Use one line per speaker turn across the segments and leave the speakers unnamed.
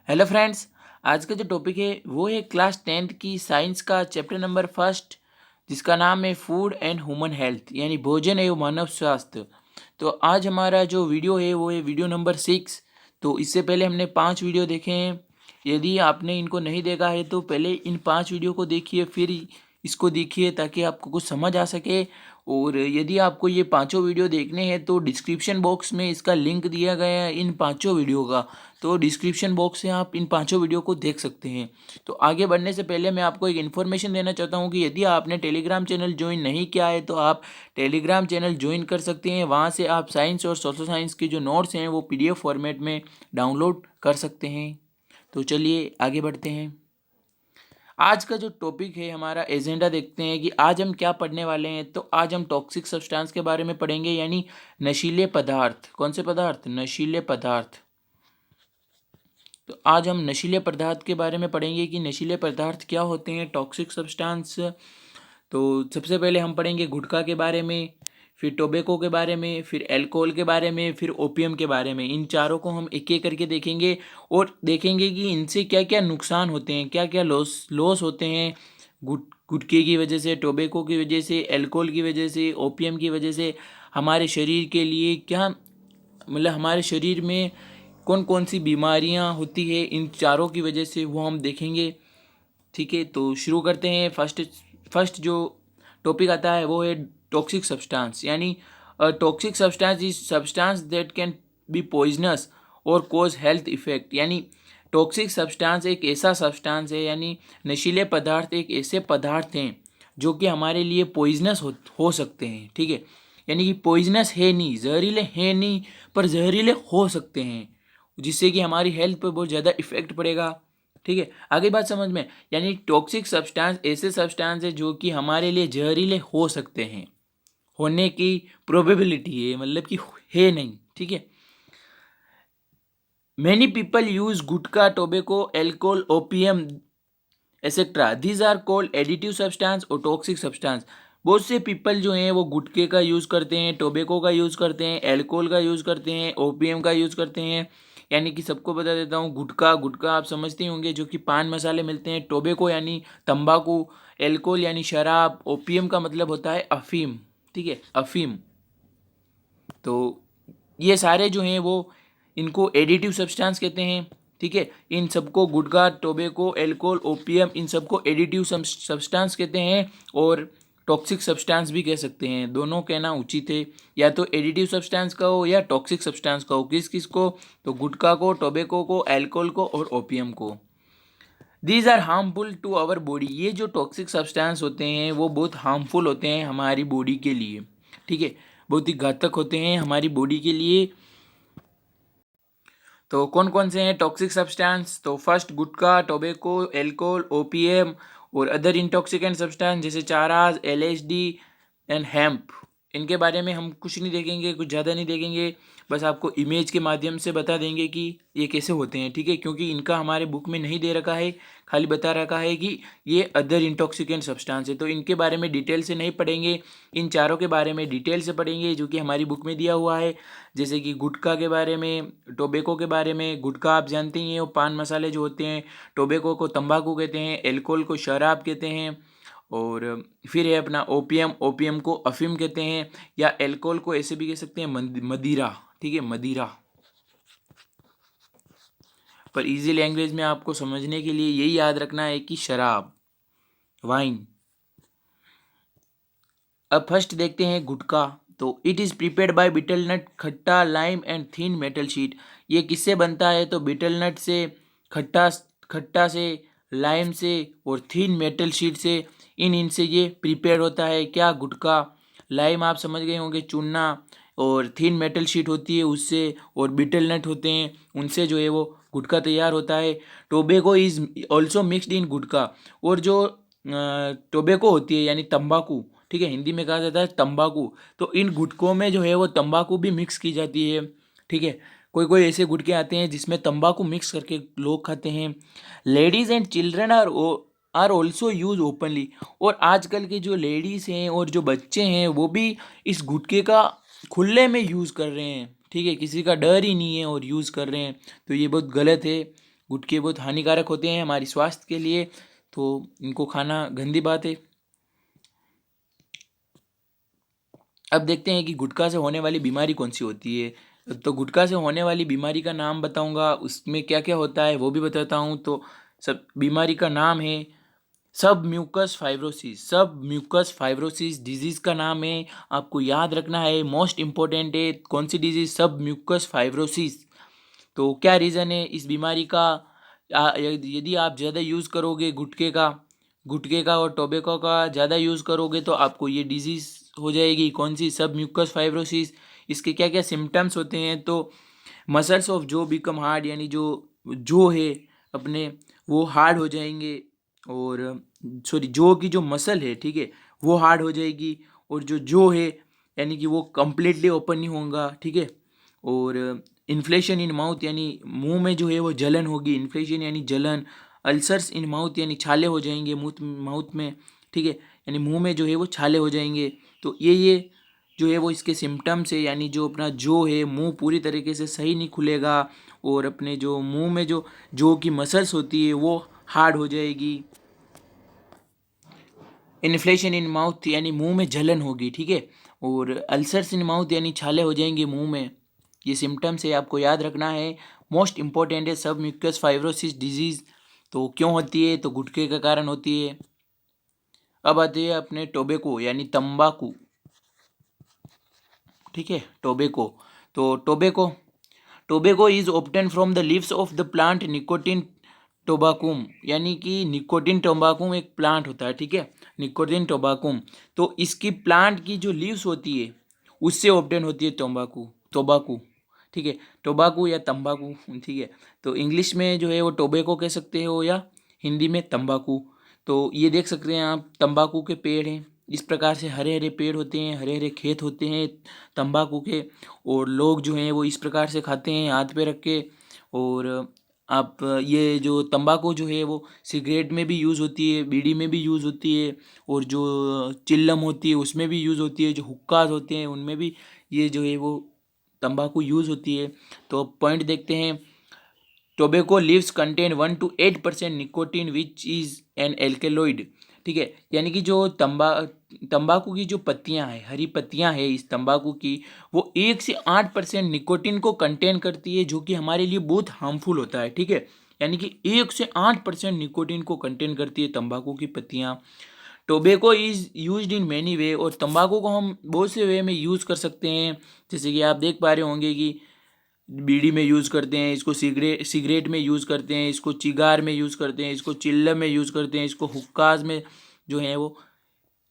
Hello friends. आज का जो टॉपिक है वो है क्लास 10th की साइंस का चैप्टर नंबर फर्स्ट, जिसका नाम है फूड एंड ह्यूमन हेल्थ यानी भोजन एवं मानव स्वास्थ्य। तो आज हमारा जो वीडियो है वो है वीडियो नंबर 6। तो इससे पहले हमने 5 वीडियो देखे हैं। यदि आपने इनको नहीं देखा है तो पहले इन 5 वीडियो को देखिए, फिर इसको देखिए ताकि आपको कुछ समझ आ सके। और यदि आपको ये पांचों वीडियो देखने हैं तो डिस्क्रिप्शन बॉक्स में इसका लिंक दिया गया है इन पांचों वीडियो का। तो डिस्क्रिप्शन बॉक्स से आप इन पांचों वीडियो को देख सकते हैं। तो आगे बढ़ने से पहले मैं आपको एक इन्फॉर्मेशन देना चाहता हूं कि यदि आपने टेलीग्राम चैनल ज्वाइन नहीं किया है तो आप टेलीग्राम चैनल ज्वाइन कर सकते हैं। वहां से आप साइंस और सोशल साइंस के जो नोट्स हैं वो PDF फॉर्मेट में डाउनलोड कर सकते हैं। तो चलिए आगे बढ़ते हैं। आज का जो टॉपिक है हमारा एजेंडा देखते हैं कि आज हम क्या पढ़ने वाले हैं। तो आज हम टॉक्सिक सब्सटेंस के बारे में पढ़ेंगे, यानी नशीले पदार्थ। कौन से पदार्थ? नशीले पदार्थ। तो आज हम नशीले पदार्थ के बारे में पढ़ेंगे कि नशीले पदार्थ क्या होते हैं, टॉक्सिक सब्सटेंस। तो सबसे पहले हम पढ़ेंगे गुटखा के बारे में, फिर टोबैको के बारे में, फिर अल्कोहल के बारे में, फिर ओपियम के बारे में। इन चारों को हम एक एक करके देखेंगे और देखेंगे कि इनसे क्या क्या नुकसान होते हैं, क्या क्या लॉस होते हैं। गुटखे की वजह से, टोबैको की वजह से, अल्कोहल की वजह से, ओपियम की वजह से हमारे शरीर के लिए क्या, मतलब हमारे शरीर में कौन कौन सी बीमारियां होती है इन चारों की वजह से, वो हम देखेंगे। ठीक है, तो शुरू करते हैं। फर्स्ट जो टॉपिक आता है वो है टॉक्सिक सब्सटेंस, यानी toxic substance is substance that can be poisonous और कोज हेल्थ इफेक्ट। यानी टॉक्सिक सब्सटेंस एक ऐसा सब्सटेंस है, यानी नशीले पदार्थ एक ऐसे पदार्थ हैं जो कि हमारे लिए पॉइजनस हो सकते हैं। ठीक है, यानी कि पॉइजनस है नहीं, जहरीले हैं नहीं, पर जहरीले हो सकते हैं, जिससे कि हमारी हेल्थ पर बहुत ज़्यादा इफेक्ट पड़ेगा। ठीक है, आगे बात समझ में। यानी टॉक्सिक सब्सटेंस ऐसे सब्सटेंस है जो कि हमारे लिए जहरीले हो सकते हैं, होने की प्रोबेबिलिटी है, मतलब कि है नहीं। ठीक है, many people use gutkha, tobacco, alcohol, opium etcetera. These are called additive substance और टॉक्सिक सब्सटेंस। बहुत से पीपल जो हैं वो गुटखे का यूज़ करते हैं, टोबैको का यूज़ करते हैं, एल्कोहल का यूज़ करते हैं, ओपीएम का यूज़ करते हैं। यानी कि सबको बता देता हूँ, गुटखा गुटखा आप समझते ही होंगे, जो कि पान मसाले मिलते हैं। टोबैको यानी तंबाकू, एल्कोहल यानी शराब, ओपीएम का मतलब होता है अफीम। ठीक है, अफीम। तो ये सारे जो हैं वो इनको एडिटिव सब्सटेंस कहते हैं। ठीक है, इन सबको गुटखा, टोबैको, एल्कोहल, ओपीएम, इन सबको एडिटिव सब्सटेंस कहते हैं और टॉक्सिक सब्सटेंस भी कह सकते हैं। दोनों कहना उचित है, या तो एडिटिव सब्सटेंस कहो या टॉक्सिक सब्सटेंस कहो। किस किस को? तो गुटखा को, टोबैको को, एल्कोहल को और ओपीएम को। These are harmful to our body. ये जो टॉक्सिक सब्सटेंस होते हैं वो बहुत हार्मफुल होते हैं हमारी बॉडी के लिए। ठीक है, बहुत ही घातक होते हैं हमारी बॉडी के लिए। तो कौन कौन से हैं टॉक्सिक सब्सटेंस? तो फर्स्ट गुटखा, टोबैको, एल्कोहल, ओपीएम और अदर इंटॉक्सिकेंट सब्सटेंस जैसे चाराज, LSD एंड हेम्प। इनके बारे में हम कुछ नहीं देखेंगे, कुछ ज़्यादा नहीं देखेंगे, बस आपको इमेज के माध्यम से बता देंगे कि ये कैसे होते हैं। ठीक है, क्योंकि इनका हमारे बुक में नहीं दे रखा है, खाली बता रखा है कि ये अदर इंटॉक्सिकेंट सब्सटेंस है। तो इनके बारे में डिटेल से नहीं पढ़ेंगे, इन चारों के बारे में डिटेल से पढ़ेंगे जो कि हमारी बुक में दिया हुआ है। जैसे कि गुटखा के बारे में, टोबैको के बारे में। गुटखा आप जानते ही हैं, वो पान मसाले जो होते हैं। टोबैको को तंबाकू कहते हैं, एल्कोहल को शराब कहते हैं, और फिर है अपना ओपीएम, ओपीएम को अफीम कहते हैं, या एल्कोहल को ऐसे भी कह सकते हैं मदिरा। ठीक है, मदिरा। पर इजी लैंग्वेज में आपको समझने के लिए यही याद रखना है कि शराब, वाइन। अब फर्स्ट देखते हैं गुटखा। तो it is prepared by betel nut, khatta, lime and thin metal sheet. ये किससे बनता है? तो बीटल नट से, खट्टा खट्टा से, लाइम से और थिन मेटल शीट से। इनसे ये प्रिपेयर होता है। क्या? गुटखा। लाइम आप समझ गए होंगे, चूना, और थिन मेटल शीट होती है उससे, और बीटल नट होते हैं उनसे जो है वो गुटखा तैयार होता है। Tobacco is also mixed in gutkha. और जो टोबैको होती है यानी तंबाकू, ठीक है, हिंदी में कहा जाता है तंबाकू, तो इन गुटकों में जो है वो तंबाकू भी मिक्स की जाती है। ठीक है, कोई कोई ऐसे गुटके आते हैं जिसमें तंबाकू मिक्स करके लोग खाते हैं। Ladies and children are also use openly. और आजकल के जो लेडीज़ हैं और जो बच्चे हैं वो भी इस गुटके का खुले में यूज़ कर रहे हैं। ठीक है, किसी का डर ही नहीं है और यूज़ कर रहे हैं, तो ये बहुत गलत है। गुटखे बहुत हानिकारक होते हैं हमारे स्वास्थ्य के लिए, तो इनको खाना गंदी बात है। अब देखते हैं कि गुटखा से होने वाली बीमारी कौन सी होती है। तो गुटखा से होने वाली बीमारी का नाम बताऊंगा, उसमें क्या क्या होता है वो भी बताता हूँ। तो सब बीमारी का नाम है सब म्यूकस फाइब्रोसिस। सब म्यूकस फाइब्रोसिस डिजीज़ का नाम है, आपको याद रखना है, मोस्ट इम्पोर्टेंट है। कौन सी डिजीज़? सब म्यूकस फाइब्रोसिस। तो क्या रीज़न है इस बीमारी का? यदि आप ज़्यादा यूज़ करोगे गुटखे का और टोबैको का ज़्यादा यूज़ करोगे तो आपको ये डिजीज़ हो जाएगी। कौन सी? सब म्यूकस फाइब्रोसिस। इसके क्या क्या सिम्टम्स होते हैं? तो मसल्स ऑफ जो बिकम हार्ड, यानी जो है अपने वो हार्ड हो जाएंगे, और सॉरी जो की जो मसल है, ठीक है, वो हार्ड हो जाएगी, और जो है यानी कि वो कम्प्लीटली ओपन नहीं होगा, ठीक है। और इन्फ्लेशन इन माउथ, यानी मुंह में जो है वो जलन होगी। इन्फ्लेशन यानी जलन। अल्सर्स इन माउथ, यानी छाले हो जाएंगे माउथ में, ठीक है, यानी मुंह में जो है वो छाले हो जाएंगे। तो ये जो है वो इसके सिम्टम्स है, यानी जो अपना जो है मुंह पूरी तरीके से सही नहीं खुलेगा, और अपने जो मुंह में जो की मसल्स होती है वो हार्ड हो जाएगी। इन्फ्लेशन इन माउथ यानी मुंह में जलन होगी, ठीक है। और अल्सर्स इन माउथ यानी छाले हो जाएंगे मुंह में। ये सिम्टम्स है, आपको याद रखना है, मोस्ट इम्पॉर्टेंट है सब म्यूकस फाइब्रोसिस डिजीज़। तो क्यों होती है? तो गुटखे के कारण होती है। अब आते हैं अपने टोबैको यानी तंबाकू, ठीक है, टोबैको। तो tobacco is obtain from the leaves of the plant nicotine tabacum, यानी कि निकोटिन टोबाकुम एक प्लांट होता है, ठीक है, निकोटिन टोबाकुम। तो इसकी प्लांट की जो लीव्स होती है उससे ऑब्टेन होती है टोबाकू, ठीक है, टोबाकू या तंबाकू, ठीक है। तो इंग्लिश में जो है वो टोबैको कह सकते हो, या हिंदी में तंबाकू। तो ये देख सकते हैं आप, तंबाकू के पेड़ हैं, इस प्रकार से हरे हरे पेड़ होते हैं, हरे हरे खेत होते हैं तंबाकू के, और लोग जो हैं वो इस प्रकार से खाते हैं हाथ पे रख के। और आप ये जो तंबाकू जो है वो सिगरेट में भी यूज़ होती है, बीड़ी में भी यूज़ होती है, और जो चिल्लम होती है उसमें भी यूज़ होती है, जो हुक्काज होते हैं उनमें भी ये जो है वो तंबाकू यूज़ होती है। तो पॉइंट देखते हैं, tobacco leaves contain 1 to 8% nicotine which is an alkaloid, ठीक है, यानी कि जो तंबाकू की जो पत्तियां हैं, हरी पत्तियां हैं इस तंबाकू की, वो 1 से 8% निकोटीन को कंटेन करती है, जो कि हमारे लिए बहुत हार्मफुल होता है, ठीक है। यानी कि 1 से 8% निकोटीन को कंटेन करती है तंबाकू की पत्तियां। Tobacco is used in many way, और तंबाकू को हम बहुत से वे में यूज़ कर सकते हैं। जैसे कि आप देख पा रहे होंगे कि बीड़ी में यूज़ करते हैं इसको, सिगरेट में यूज़ करते हैं इसको, चिगार में यूज़ करते हैं इसको, चिल्लम में यूज़ करते हैं इसको, हुक्काज में जो है वो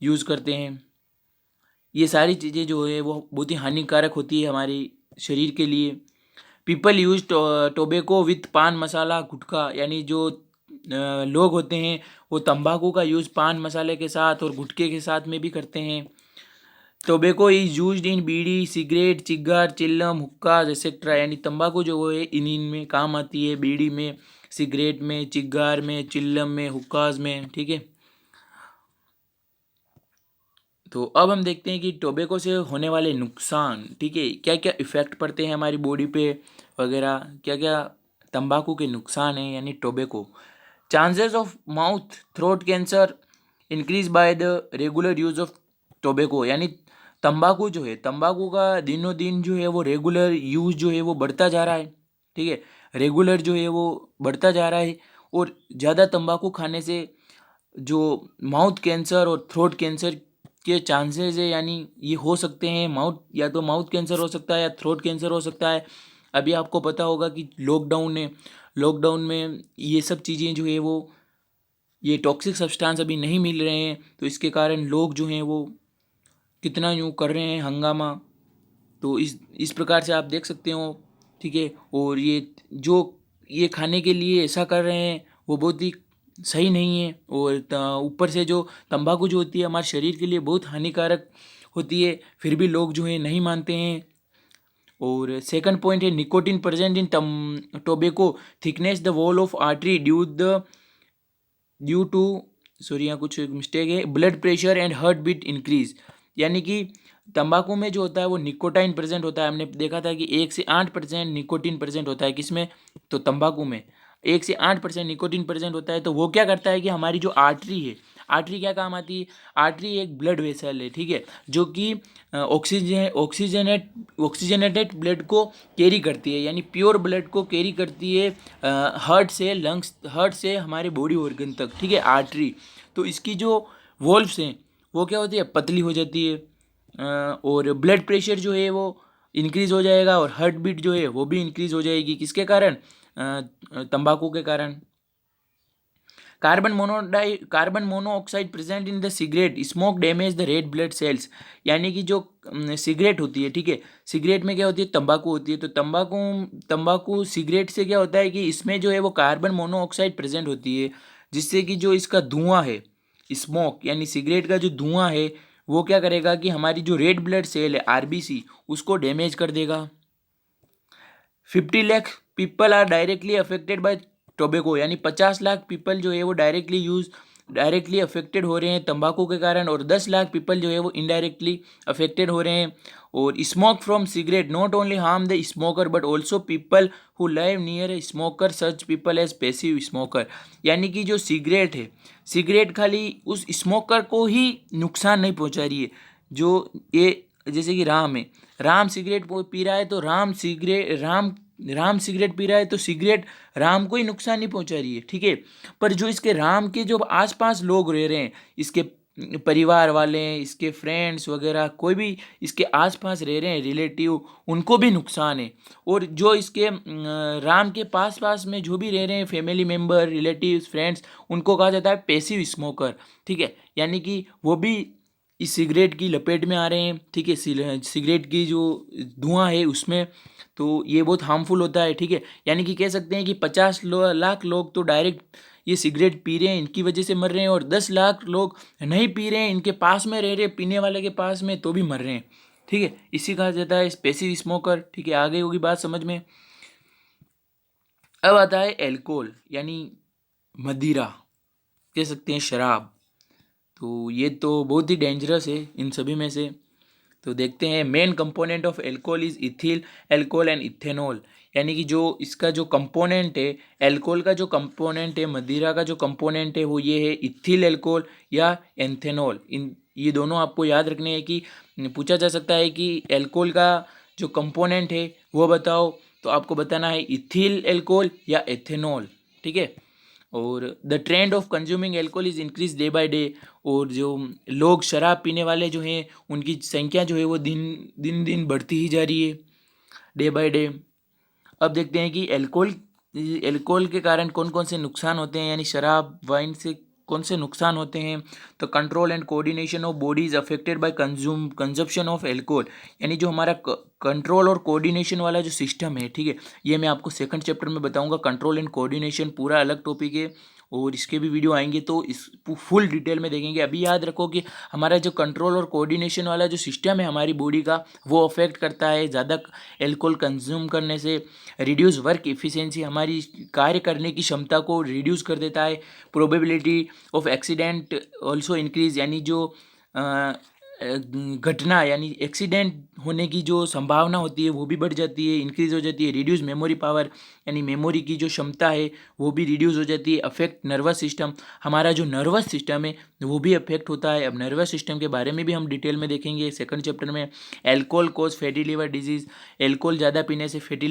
यूज़ करते हैं। ये सारी चीज़ें जो है वो बहुत ही हानिकारक होती है हमारे शरीर के लिए। पीपल यूज टोबैको विथ पान मसाला गुटखा, यानी जो लोग होते हैं वो तंबाकू का यूज़ पान मसाले के साथ और गुटखे के साथ में भी करते हैं। Tobacco is used in bidi, cigarette, cigar, chillum, hookah etcetera, यानी तंबाकू जो वो है इन में काम आती है, बीड़ी में, सिगरेट में, चिगार में, चिल्लम में, हुक्काज में, ठीक है। तो अब हम देखते हैं कि टोबैको से होने वाले नुकसान, ठीक है, क्या क्या इफ़ेक्ट पड़ते हैं हमारी बॉडी पे वगैरह, क्या क्या तंबाकू के नुकसान हैं यानी tobacco. Chances of mouth throat cancer increase by the regular use of tobacco, यानी तंबाकू जो है, तंबाकू का दिनों दिन जो है वो रेगुलर यूज जो है वो बढ़ता जा रहा है, ठीक है, रेगुलर जो है वो बढ़ता जा रहा है। और ज़्यादा तंबाकू खाने से जो माउथ कैंसर और थ्रोट कैंसर के चांसेस है, यानी ये हो सकते हैं, या तो माउथ कैंसर हो सकता है या थ्रोट कैंसर हो सकता है। अभी आपको पता होगा कि लॉकडाउन में ये सब चीज़ें जो है वो, ये टॉक्सिक सब्सटेंस अभी नहीं मिल रहे हैं, तो इसके कारण लोग जो हैं वो कितना यूँ कर रहे हैं हंगामा। तो इस प्रकार से आप देख सकते हो, ठीक है। और ये खाने के लिए ऐसा कर रहे हैं वो बहुत ही सही नहीं है। और ऊपर से जो तंबाकू जो होती है हमारे शरीर के लिए बहुत हानिकारक होती है, फिर भी लोग जो है नहीं मानते हैं। और सेकंड पॉइंट है nicotine present in tobacco thickness the wall of artery due to sorry यहाँ कुछ मिस्टेक है, blood pressure and heart beat increase, यानी कि तंबाकू में जो होता है वो निकोटाइन प्रेजेंट होता है। हमने देखा था कि 1 से 8% निकोटिन प्रेजेंट होता है, किसमें? तो तंबाकू में 1 से 8% निकोटीन प्रेजेंट होता है। तो वो क्या करता है कि हमारी जो आर्टरी है, आर्टरी क्या काम आती है? आर्टरी एक ब्लड वेसल है, ठीक है, जो कि ऑक्सीजनेटेड ब्लड को कैरी करती है, यानी प्योर ब्लड को कैरी करती है हार्ट से लंग्स, हार्ट से हमारे बॉडी ऑर्गन तक, ठीक है, आर्टरी। तो इसकी जो वॉल्व्स हैं वो क्या होती है? पतली हो जाती है, और ब्लड प्रेशर जो है वो इंक्रीज हो जाएगा, और हार्ट बीट जो है वो भी इंक्रीज हो जाएगी। किसके कारण? तंबाकू के कारण। Carbon monoxide present in the cigarette smoke damage the red blood cells, यानी कि जो सिगरेट होती है, ठीक है, सिगरेट में क्या होती है? तंबाकू होती है। तो तंबाकू सिगरेट से क्या होता है कि इसमें जो है वो कार्बन मोनोऑक्साइड प्रेजेंट होती है, जिससे कि जो इसका धुआं है, स्मोक यानी सिगरेट का जो धुआं है, वो क्या करेगा कि हमारी जो रेड ब्लड सेल है, आरबीसी, उसको डैमेज कर देगा। 50 lakh people are directly affected by tobacco, यानी 50 लाख पीपल जो है वो डायरेक्टली अफेक्टेड हो रहे हैं तंबाकू के कारण, और 10 लाख पीपल जो है वो इनडायरेक्टली अफेक्टेड हो रहे हैं। और smoke from cigarette not only harm the smoker but also people who live near a smoker, such people as passive smoker, यानी कि जो सिगरेट है, सिगरेट खाली उस स्मोकर को ही नुकसान नहीं पहुंचा रही है। जो ये जैसे कि राम है, राम सिगरेट पी रहा है, तो राम सिगरेट पी रहा है, तो सिगरेट राम को ही नुकसान नहीं पहुंचा रही है, ठीक है। पर जो इसके राम के जो आसपास लोग रह रहे हैं, इसके परिवार वाले, इसके फ्रेंड्स वगैरह, कोई भी इसके आसपास रह रहे हैं रिलेटिव, उनको भी नुकसान है। और जो इसके राम के पास में जो भी रह रहे हैं फैमिली मेम्बर, रिलेटिव्स, फ्रेंड्स, उनको कहा जाता है पैसिव स्मोकर, ठीक है, यानी कि वो भी इस सिगरेट की लपेट में आ रहे हैं, ठीक है, सिगरेट की जो धुआं है उसमें। तो ये बहुत हार्मफुल होता है, ठीक है, यानी कि कह सकते हैं कि 50 लाख लोग तो डायरेक्ट ये सिगरेट पी रहे हैं, इनकी वजह से मर रहे हैं, और 10 लाख लोग नहीं पी रहे हैं, इनके पास में रह रहे हैं, पीने वाले के पास में, तो भी मर रहे हैं, ठीक है। इसी कहा जाता है पैसिव स्मोकर, ठीक है। आगे होगी बात समझ में। अब आता है एल्कोहल, यानी मदिरा, कह सकते हैं शराब। तो ये तो बहुत ही डेंजरस है इन सभी में से। तो देखते हैं, main component of alcohol is ethyl alcohol and ethanol, यानी कि जो इसका जो कंपोनेंट है, एल्कोहल का जो कंपोनेंट है, मदिरा का जो कंपोनेंट है, वो ये है इथिल एल्कोहल या एथेनॉल। इन ये दोनों आपको याद रखने हैं कि पूछा जा सकता है कि एल्कोहल का जो कंपोनेंट है वो बताओ, तो आपको बताना है इथिल एल्कोहल या एथेनॉल, ठीक है। और the trend of consuming alcohol is increase day by day, और जो लोग शराब पीने वाले जो हैं उनकी संख्या जो है वो दिन दिन बढ़ती ही जा रही है, डे बाय डे। अब देखते हैं कि एल्कोहल के कारण कौन कौन से नुकसान होते हैं, यानी शराब वाइन से कौन से नुकसान होते हैं। तो control and coordination of body is affected by consumption of alcohol, यानी जो हमारा कंट्रोल और कोऑर्डिनेशन वाला जो सिस्टम है, ठीक है, ये मैं आपको सेकंड चैप्टर में बताऊंगा। कंट्रोल एंड कोऑर्डिनेशन पूरा अलग टॉपिक है, और इसके भी वीडियो आएंगे तो इस फुल डिटेल में देखेंगे। अभी याद रखो कि हमारा जो कंट्रोल और कोऑर्डिनेशन वाला जो सिस्टम है हमारी बॉडी का, वो अफेक्ट करता है ज़्यादा एल्कोहल कंज्यूम करने से। रिड्यूस वर्क इफ़िशिएंसी, हमारी कार्य करने की क्षमता को रिड्यूस कर देता है। Probability of accident also increase, यानी जो घटना यानी एक्सीडेंट होने की जो संभावना होती है वो भी बढ़ जाती है, इंक्रीज हो जाती है। रिड्यूस मेमोरी पावर, यानी मेमोरी की जो क्षमता है वो भी रिड्यूस हो जाती है। अफेक्ट नर्वस सिस्टम, हमारा जो नर्वस सिस्टम है वो भी अफेक्ट होता है। अब नर्वस सिस्टम के बारे में भी हम डिटेल में देखेंगे सेकंड चैप्टर में। एल्कोहल कोज फैटी लिवर डिजीज़, एल्कोहल ज़्यादा पीने से फैटी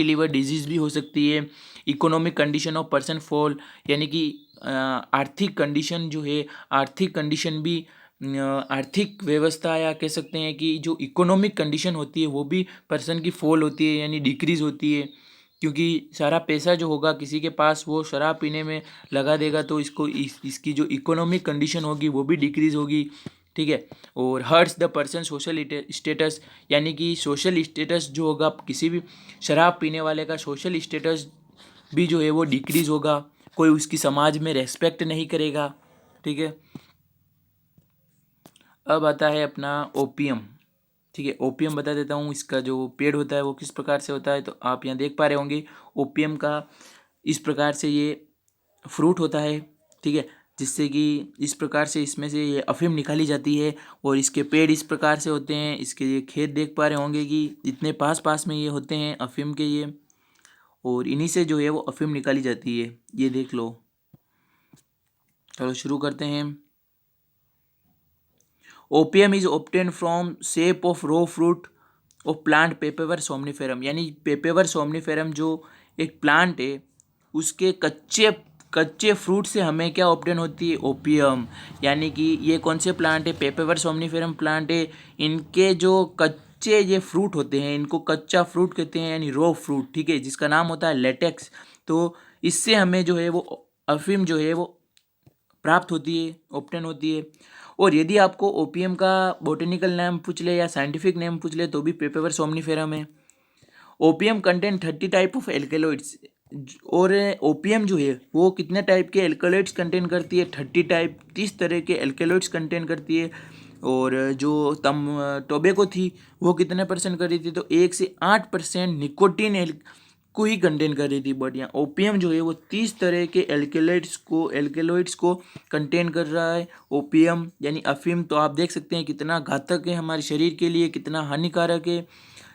लिवर डिजीज़ भी हो सकती है। Economic condition of person fall, यानी कि आर्थिक कंडीशन जो है, आर्थिक कंडीशन भी आर्थिक व्यवस्था या कह सकते हैं कि जो इकोनॉमिक कंडीशन होती है वो भी पर्सन की फॉल होती है, यानी डिक्रीज़ होती है। क्योंकि सारा पैसा जो होगा किसी के पास वो शराब पीने में लगा देगा, तो इसकी जो इकोनॉमिक कंडीशन होगी वो भी डिक्रीज़ होगी, ठीक है। और hertz the person social status, यानी कि सोशल स्टेटस जो होगा किसी भी शराब पीने वाले का, सोशल स्टेटस भी जो है वो डिक्रीज़ होगा, कोई उसकी समाज में रेस्पेक्ट नहीं करेगा, ठीक है। अब आता है अपना ओपियम, ठीक है। ओपियम बता देता हूँ, इसका जो पेड़ होता है वो किस प्रकार से होता है। तो आप यहाँ देख पा रहे होंगे ओपियम का इस प्रकार से ये फ्रूट होता है, ठीक है, जिससे कि इस प्रकार से इसमें से ये अफीम निकाली जाती है। और इसके पेड़ इस प्रकार से होते हैं, इसके ये खेत देख पा रहे होंगे कि इतने पास पास में ये होते हैं अफीम के ये। और इन्हीं से जो है वो अफीम निकाली जाती है। ये देख लो। चलो शुरू करते हैं। Opium is obtain from sap of raw fruit of plant papaver somniferum, यानी पेपेवर सोमनीफेरम जो एक प्लांट है उसके कच्चे कच्चे फ्रूट से हमें क्या ऑब्टेन होती है, ओपियम। यानी कि ये कौन से प्लांट है, पेपेवर सोमनीफेरम प्लांट है। इनके जो कच्चे ये फ्रूट होते हैं इनको कच्चा फ्रूट कहते हैं, यानी रो फ्रूट, ठीक है, जिसका नाम होता है लेटेक्स। तो इससे हमें जो है वो अफीम जो है वो प्राप्त होती है, ऑब्टेन होती है। और यदि आपको ओपीएम का बोटेनिकल नेम पूछ ले या साइंटिफिक नेम पूछ ले तो भी पेपेवर सोमनीफेरम है। Opium contain 30 type of alkaloids, और ओपीएम जो है वो कितने टाइप के एल्केलॉइड्स कंटेन करती है, 30 तरह के एल्केलॉइड्स कंटेन करती है। और जो तम टोबैको थी वो कितने परसेंट कर रही थी, तो 1 से 8% निकोटीन को ही कंटेन कर रही थी। बट यहाँ ओपीएम जो है वो 30 तरह के एल्केलॉइड्स को कंटेन कर रहा है, ओपीएम यानी अफीम। तो आप देख सकते हैं कितना घातक है हमारे शरीर के लिए, कितना हानिकारक है,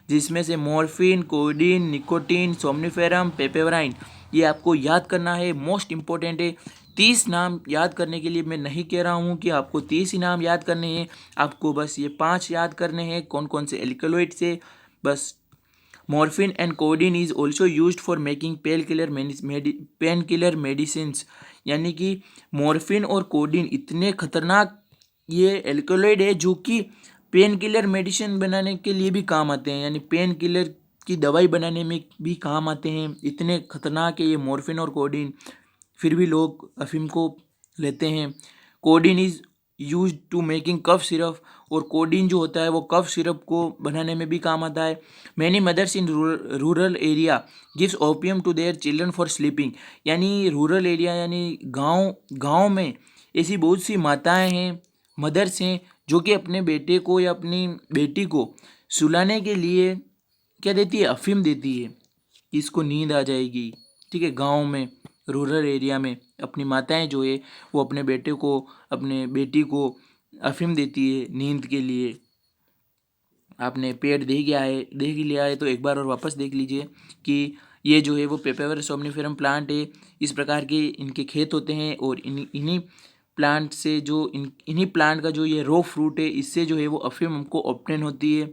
जिसमें से मॉर्फिन, कोडीन, निकोटीन, सोमनीफेरम, पेपेवराइन, ये आपको याद करना है, मोस्ट इंपॉर्टेंट है। 30 नाम याद करने के लिए मैं नहीं कह रहा हूँ कि आपको 30 ही नाम याद करने हैं, आपको बस ये 5 याद करने हैं कौन कौन से एल्केलॉइड्स है बस। Morphine and codeine is also use for making pain killer medicines, यानी कि मॉर्फिन और कोडीन इतने खतरनाक ये एल्कोलॉइड है जो कि पेन किलर मेडिसिन बनाने के लिए भी काम आते हैं, यानी पेन किलर की दवाई बनाने में भी काम आते हैं। इतने खतरनाक है ये मॉर्फिन और कोडीन, फिर भी लोग अफीम को लेते हैं। Codeine is use to making cough syrup, और कोडीन जो होता है वो कफ सिरप को बनाने में भी काम आता है। Many mothers in rural area gives opium to their children for sleeping, यानी रूरल एरिया यानी गांव में ऐसी बहुत सी माताएं हैं, मदर्स हैं, जो कि अपने बेटे को या अपनी बेटी को सुलाने के लिए क्या देती है, अफीम देती है, इसको नींद आ जाएगी। ठीक है, गांव में रूरल एरिया में अपनी माताएं जो है वो अपने बेटे को अपने बेटी को अफीम देती है नींद के लिए। आपने पेड़ देख ही लिया है तो एक बार और वापस देख लीजिए कि ये जो है वो पेपेवर सोमनीफेरम प्लांट है। इस प्रकार के इनके खेत होते हैं, और इन्हीं प्लांट से जो इन्हीं प्लांट का जो ये रो फ्रूट है इससे जो है वो अफीम हमको ऑब्टेन होती है।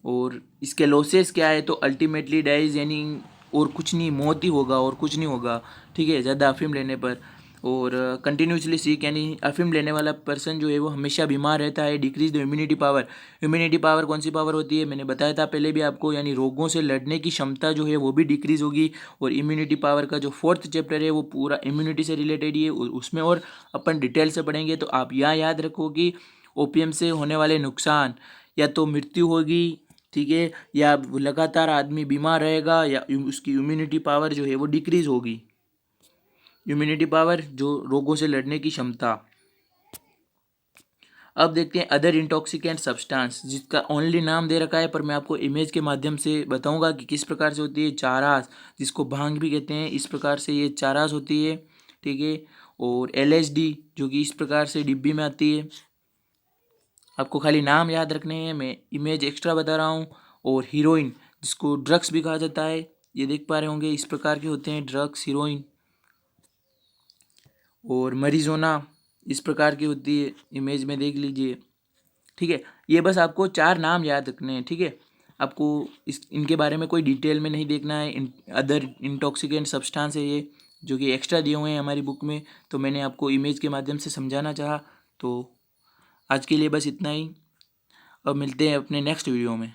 और इसके लॉसेस क्या है, तो अल्टीमेटली डाइज, यानी और कुछ नहीं, मौत ही होगा और कुछ नहीं होगा। ठीक है, ज़्यादा अफीम लेने पर। और कंटिन्यूसली सीक, यानी अफीम लेने वाला पर्सन जो है वो हमेशा बीमार रहता है। Decrease the immunity power, immunity power कौन सी पावर होती है, मैंने बताया था पहले भी आपको, यानी रोगों से लड़ने की क्षमता जो है वो भी डिक्रीज होगी। और इम्यूनिटी पावर का जो 4th चैप्टर है वो पूरा इम्यूनिटी से रिलेटेड ही है, उसमें और अपन डिटेल से पढ़ेंगे। तो आप यहाँ याद रखो कि ओपीएम से होने वाले नुकसान, या तो मृत्यु होगी, ठीक है, या लगातार आदमी बीमार रहेगा, या उसकी इम्यूनिटी पावर जो है वो डिक्रीज होगी। इम्यूनिटी पावर जो रोगों से लड़ने की क्षमता। अब देखते हैं अदर इंटॉक्सिकेंट सब्सटेंस, जिसका ओनली नाम दे रखा है, पर मैं आपको इमेज के माध्यम से बताऊंगा कि किस प्रकार से होती है। चारास, जिसको भांग भी कहते हैं, इस प्रकार से ये चारास होती है। ठीक है, और एलएसडी जो कि इस प्रकार से डिब्बी में आती है। आपको खाली नाम याद रखने हैं, मैं इमेज एक्स्ट्रा बता रहा हूँ। और हीरोइन, जिसको ड्रग्स भी कहा जाता है, ये देख पा रहे होंगे, इस प्रकार के होते हैं ड्रग्स, हीरोइन। और मरीजोना इस प्रकार की होती है, इमेज में देख लीजिए। ठीक है, ये बस आपको 4 नाम याद रखने हैं। ठीक है, आपको इनके बारे में कोई डिटेल में नहीं देखना है। अदर इंटॉक्सिकेंट सब्सटेंस है ये, जो कि एक्स्ट्रा दिए हुए हैं हमारी बुक में, तो मैंने आपको इमेज के माध्यम से समझाना चाहा। तो आज के लिए बस इतना ही, अब मिलते हैं अपने नेक्स्ट वीडियो में।